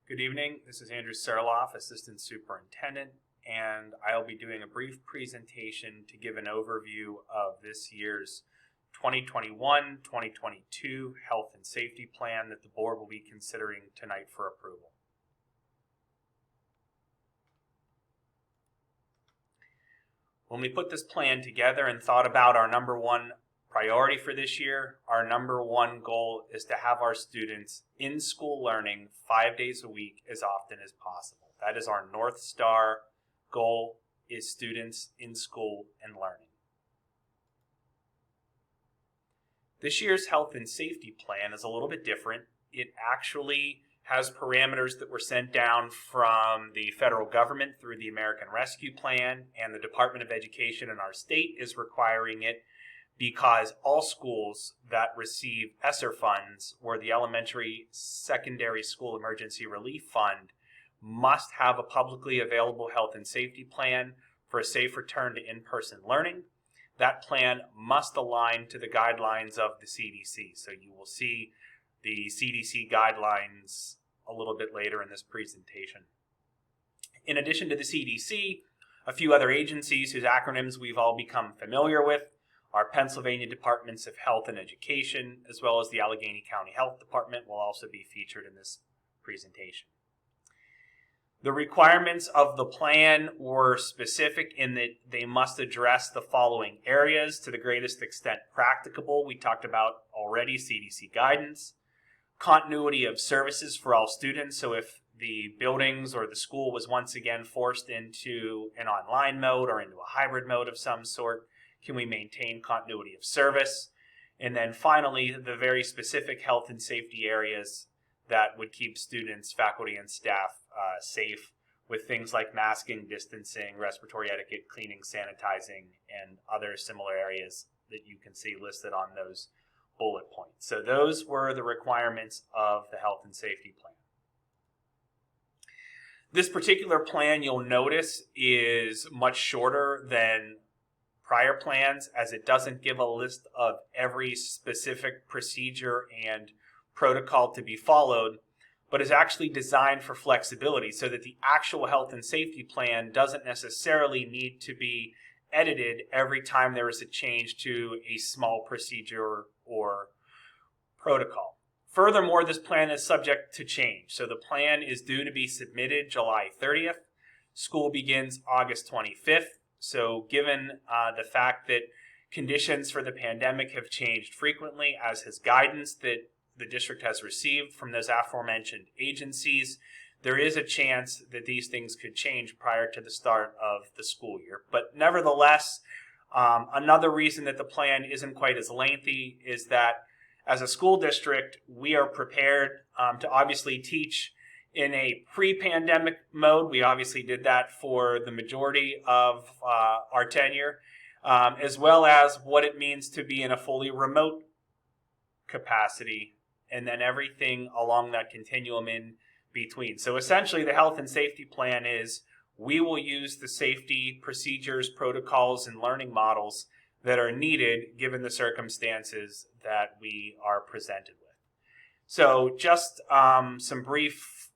Good evening. This is Andrew Serloff, Assistant Superintendent, and I'll be doing a brief presentation to give an overview of this year's 2021-2022 Health and Safety Plan that the Board will be considering tonight for approval. When we put this plan together and thought about our number one priority for this year, our number one goal is to have our students in school learning 5 days a week as often as possible. That is our North Star goal, is students in school and learning. This year's health and safety plan is a little bit different. It actually has parameters that were sent down from the federal government through the American Rescue Plan, and the Department of Education in our state is requiring it because all schools that receive ESSER funds, or the Elementary Secondary School Emergency Relief Fund, must have a publicly available health and safety plan for a safe return to in-person learning. That plan must align to the guidelines of the CDC. So you will see the CDC guidelines a little bit later in this presentation. In addition to the CDC, a few other agencies whose acronyms we've all become familiar with are Pennsylvania Departments of Health and Education, as well as the Allegheny County Health Department will also be featured in this presentation. The requirements of the plan were specific in that they must address the following areas to the greatest extent practicable. We talked about already CDC guidance, continuity of services for all students. So if the buildings or the school was once again forced into an online mode or into a hybrid mode of some sort, can we maintain continuity of service? And then finally, the very specific health and safety areas that would keep students, faculty, and staff safe with things like masking, distancing, respiratory etiquette, cleaning, sanitizing, and other similar areas that you can see listed on those bullet points. So those were the requirements of the health and safety plan. This particular plan, you'll notice, is much shorter than prior plans, as it doesn't give a list of every specific procedure and protocol to be followed, but is actually designed for flexibility so that the actual health and safety plan doesn't necessarily need to be edited every time there is a change to a small procedure or protocol. Furthermore, this plan is subject to change. So the plan is due to be submitted July 30th. School begins August 25th. So given the fact that conditions for the pandemic have changed frequently, as has guidance that the district has received from those aforementioned agencies, there is a chance that these things could change prior to the start of the school year. But nevertheless, another reason that the plan isn't quite as lengthy is that as a school district, we are prepared to obviously teach in a pre-pandemic mode. We obviously did that for the majority of our tenure, as well as what it means to be in a fully remote capacity, and then everything along that continuum in between. So essentially, the health and safety plan is we will use the safety procedures, protocols, and learning models that are needed given the circumstances that we are presented with. So just some brief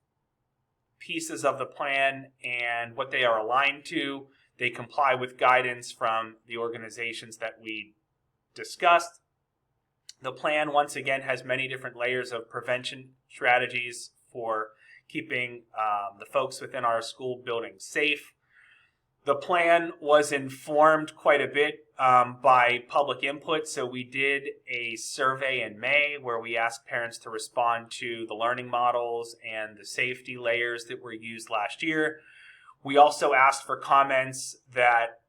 pieces of the plan and what they are aligned to. They comply with guidance from the organizations that we discussed. The plan, once again, has many different layers of prevention strategies for keeping the folks within our school building safe. The plan was informed quite a bit by public input. So we did a survey in May where we asked parents to respond to the learning models and the safety layers that were used last year. We also asked for comments that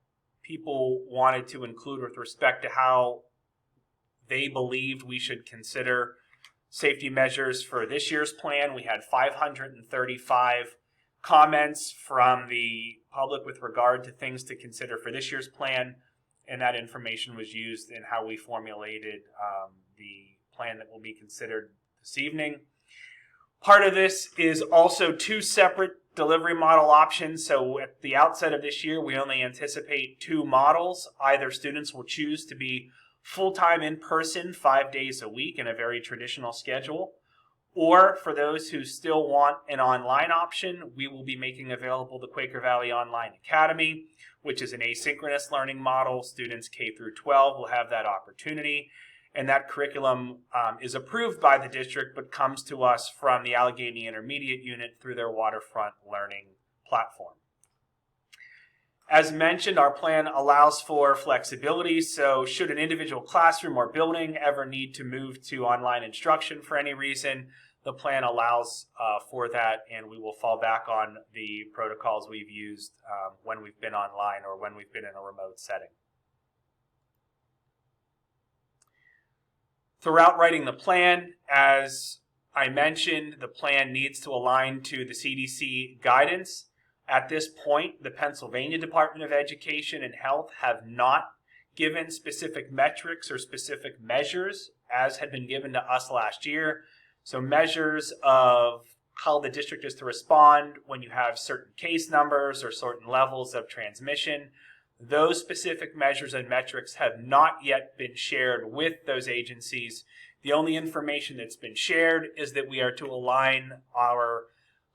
people wanted to include with respect to how they believed we should consider safety measures for this year's plan. We had 535 comments from the public with regard to things to consider for this year's plan, and that information was used in how we formulated the plan that will be considered this evening. Part of this is also two separate delivery model options. So at the outset of this year, we only anticipate two models. Either students will choose to be full-time in person 5 days a week in a very traditional schedule, Or for those who still want an online option, we will be making available the Quaker Valley Online Academy, which is an asynchronous learning model. Students K through 12 will have that opportunity. And that curriculum is approved by the district, but comes to us from the Allegheny Intermediate Unit through their Waterfront Learning platform. As mentioned, our plan allows for flexibility, so should an individual classroom or building ever need to move to online instruction for any reason, the plan allows for that, and we will fall back on the protocols we've used when we've been online or when we've been in a remote setting. Throughout writing the plan, as I mentioned, the plan needs to align to the CDC guidance. At this point, the Pennsylvania Department of Education and Health have not given specific metrics or specific measures as had been given to us last year. So measures of how the district is to respond when you have certain case numbers or certain levels of transmission. Those specific measures and metrics have not yet been shared with those agencies. The only information that's been shared is that we are to align our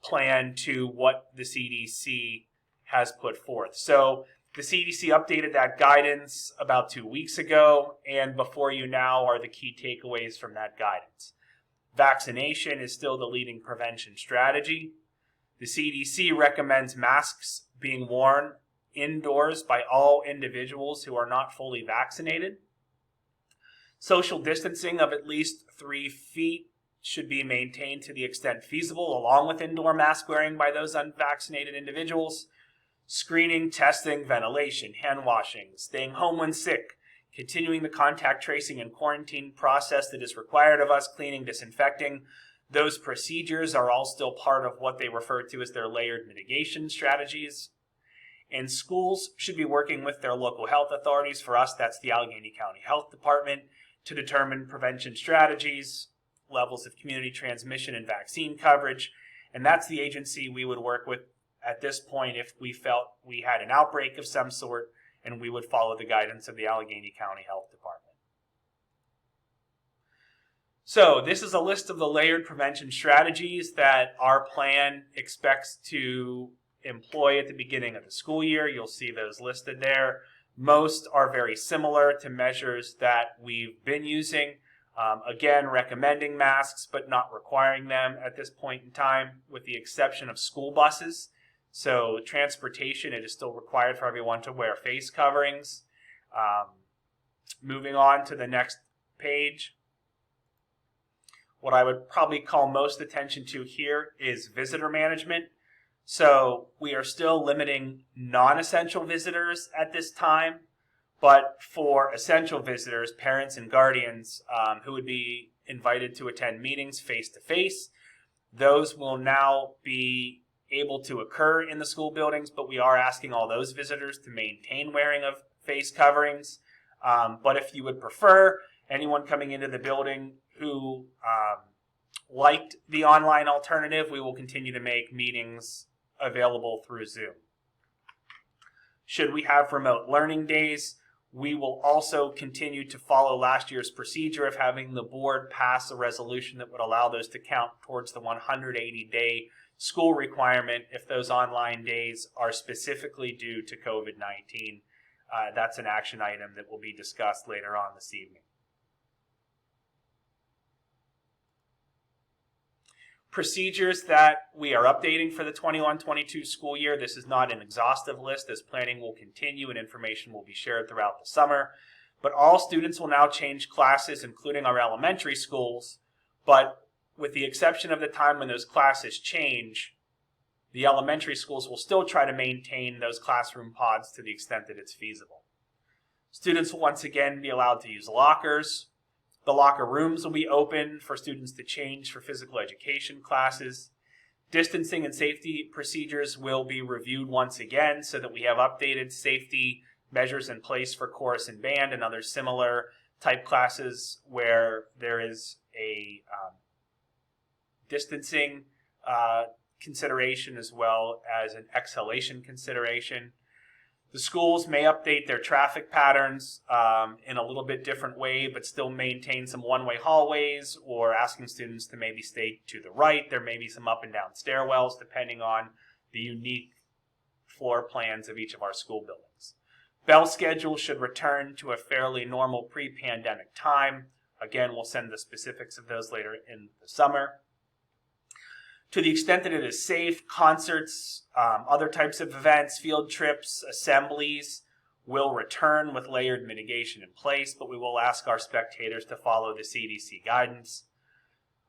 plan to what the CDC has put forth. So the CDC updated that guidance about 2 weeks ago, and before you now are the key takeaways from that guidance. Vaccination is still the leading prevention strategy. The CDC recommends masks being worn indoors by all individuals who are not fully vaccinated. Social distancing of at least 3 feet should be maintained to the extent feasible, along with indoor mask wearing by those unvaccinated individuals. Screening, testing, ventilation, hand washing, staying home when sick, continuing the contact tracing and quarantine process that is required of us, cleaning, disinfecting. Those procedures are all still part of what they refer to as their layered mitigation strategies. And schools should be working with their local health authorities. For us, that's the Allegheny County Health Department, to determine prevention strategies, levels of community transmission and vaccine coverage. And that's the agency we would work with at this point if we felt we had an outbreak of some sort, and we would follow the guidance of the Allegheny County Health Department. So this is a list of the layered prevention strategies that our plan expects to employ at the beginning of the school year. You'll see those listed there. Most are very similar to measures that we've been using. Again, recommending masks, but not requiring them at this point in time, with the exception of school buses. So transportation, it is still required for everyone to wear face coverings. Moving on to the next page. What I would probably call most attention to here is visitor management. So we are still limiting non-essential visitors at this time, but for essential visitors, parents and guardians who would be invited to attend meetings face-to-face, those will now be able to occur in the school buildings, but we are asking all those visitors to maintain wearing of face coverings. But if you would prefer, anyone coming into the building who liked the online alternative, we will continue to make meetings available through Zoom. Should we have remote learning days, we will also continue to follow last year's procedure of having the board pass a resolution that would allow those to count towards the 180-day school requirement if those online days are specifically due to COVID-19. That's an action item that will be discussed later on this evening. Procedures that we are updating for the 21-22 school year. This is not an exhaustive list, as planning will continue and information will be shared throughout the summer. But all students will now change classes, including our elementary schools. But with the exception of the time when those classes change, the elementary schools will still try to maintain those classroom pods to the extent that it's feasible. Students will once again be allowed to use lockers. The locker rooms will be open for students to change for physical education classes. Distancing and safety procedures will be reviewed once again so that we have updated safety measures in place for chorus and band and other similar type classes where there is a distancing consideration as well as an exhalation consideration. The schools may update their traffic patterns in a little bit different way, but still maintain some one-way hallways or asking students to maybe stay to the right. There may be some up and down stairwells depending on the unique floor plans of each of our school buildings. Bell schedule should return to a fairly normal pre-pandemic time. Again, we'll send the specifics of those later in the summer. To the extent that it is safe, concerts, other types of events, field trips, assemblies will return with layered mitigation in place, but we will ask our spectators to follow the CDC guidance.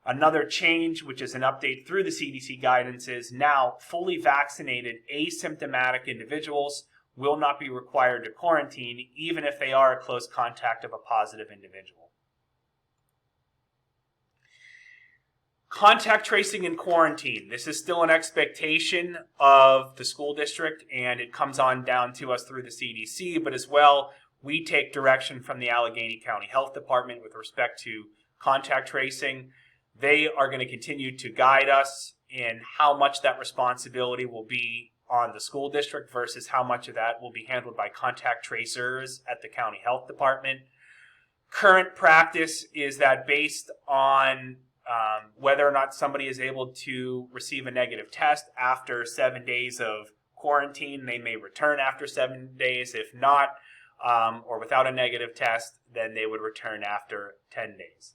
Another change, which is an update through the CDC guidance, is now fully vaccinated asymptomatic individuals will not be required to quarantine, even if they are a close contact of a positive individual. Contact tracing and quarantine. This is still an expectation of the school district, and it comes on down to us through the CDC, but as well, we take direction from the Allegheny County Health Department with respect to contact tracing. They are going to continue to guide us in how much that responsibility will be on the school district versus how much of that will be handled by contact tracers at the county health department. Current practice is that based on whether or not somebody is able to receive a negative test after 7 days of quarantine, they may return after 7 days. If not, or without a negative test, then they would return after 10 days.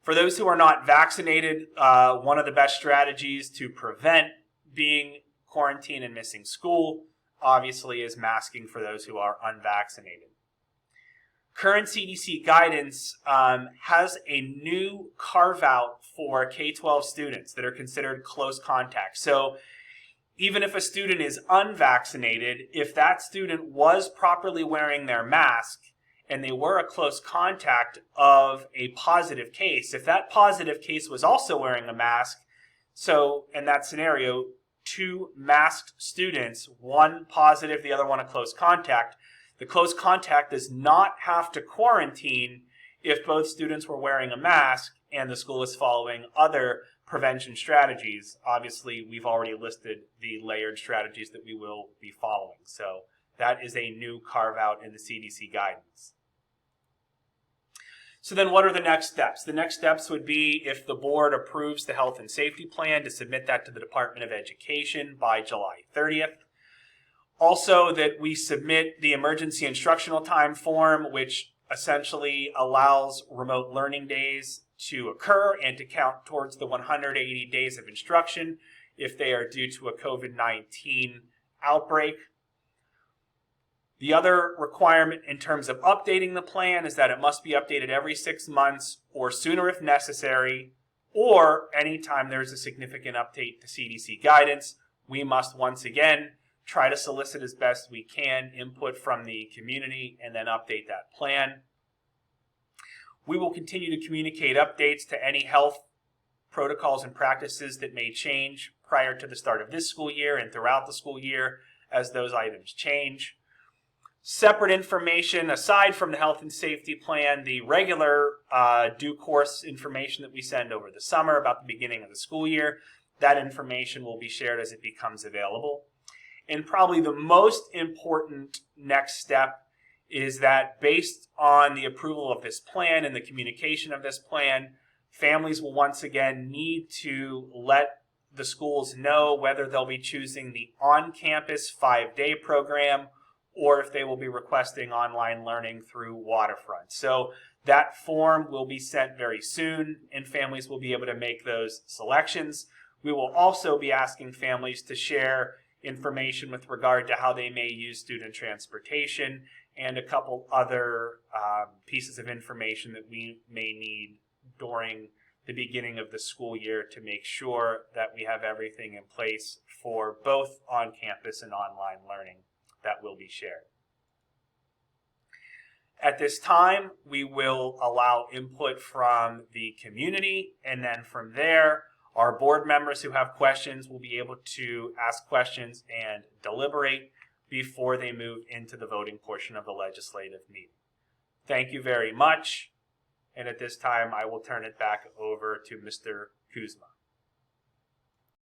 For those who are not vaccinated, one of the best strategies to prevent being quarantined and missing school, obviously, is masking for those who are unvaccinated. Current CDC guidance has a new carve-out for K-12 students that are considered close contact. So even if a student is unvaccinated, if that student was properly wearing their mask and they were a close contact of a positive case, if that positive case was also wearing a mask, so in that scenario, 2 masked students, one positive, the other one a close contact, the close contact does not have to quarantine if both students were wearing a mask and the school is following other prevention strategies. Obviously, we've already listed the layered strategies that we will be following. So that is a new carve-out in the CDC guidance. So then what are the next steps? The next steps would be if the board approves the health and safety plan to submit that to the Department of Education by July 30th. Also, that we submit the emergency instructional time form, which essentially allows remote learning days to occur and to count towards the 180 days of instruction if they are due to a COVID-19 outbreak. The other requirement in terms of updating the plan is that it must be updated every 6 months or sooner if necessary, or anytime there's a significant update to CDC guidance. We must once again try to solicit as best we can input from the community and then update that plan. We will continue to communicate updates to any health protocols and practices that may change prior to the start of this school year and throughout the school year as those items change. Separate information aside from the health and safety plan, the regular due course information that we send over the summer about the beginning of the school year, that information will be shared as it becomes available. And probably the most important next step is that based on the approval of this plan and the communication of this plan, families will once again need to let the schools know whether they'll be choosing the on-campus 5-day program or if they will be requesting online learning through Waterfront. So that form will be sent very soon and families will be able to make those selections. We will also be asking families to share information with regard to how they may use student transportation and a couple other pieces of information that we may need during the beginning of the school year to make sure that we have everything in place for both on-campus and online learning that will be shared. At this time, we will allow input from the community, and then from there, our board members who have questions will be able to ask questions and deliberate before they move into the voting portion of the legislative meeting. Thank you very much. And at this time, I will turn it back over to Mr. Kuzma.